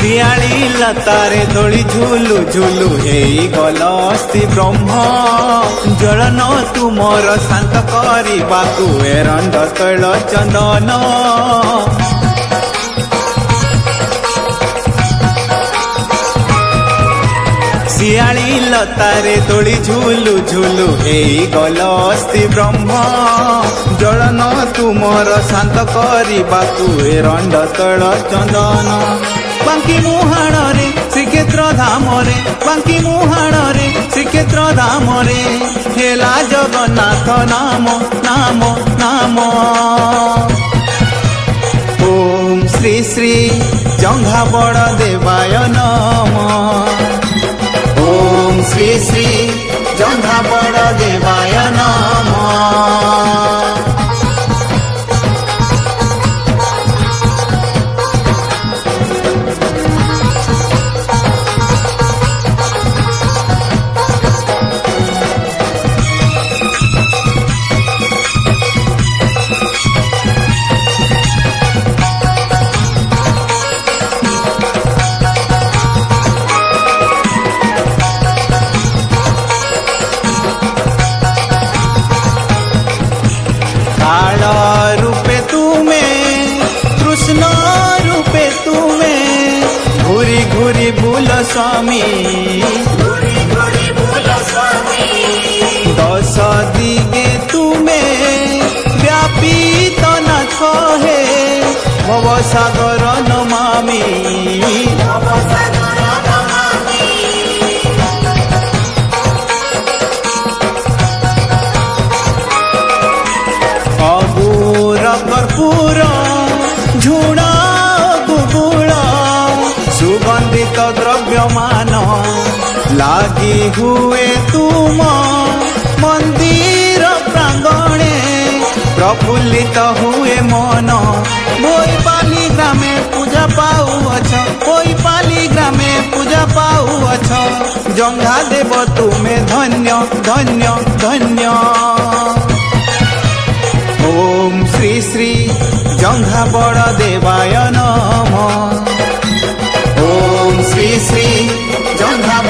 शियाली लतारे दोली झुलु झुलु हेई गलस्ति ब्रह्म जलन तुमर शांत करबाकू एरंड तैल चंदन शियाली लतारे दोली झुलु झुलु हेई गलस्ति ब्रह्म जलन तुमर शांत करबाकू एरंड तैल चंदन बांकी मुहाण रे श्रीक्षेत्र धाम रे बांकी मुहाण रे श्रीक्षेत्र धाम रे हेला जगन्नाथ नाम नाम नाम ओम श्री श्री जंघा बड़ देवाय नम ओम श्री श्री जंघा बड़ देवाय नम काल रूपे तुम्हें कृष्ण रूपे तुम्हें घूरी घूरी भूल स्वामी दश दिगे तुम्हें व्यापीत नाथ हे भव सागर नमामि कर्पूर झुणा गुगुळ सुगंधित द्रव्यमान लागी हुए तुम मंदिर प्रांगणे प्रफुल्लित हुए मन बोईपाली ग्रामे पूजा पाउअछ बोईपाली ग्रामे पूजा पाउअछ जंघा देव तुमे धन्य धन्य धन्य ओम श्री श्री जंघा बड़ देवाय नम ओम श्री श्री जंघा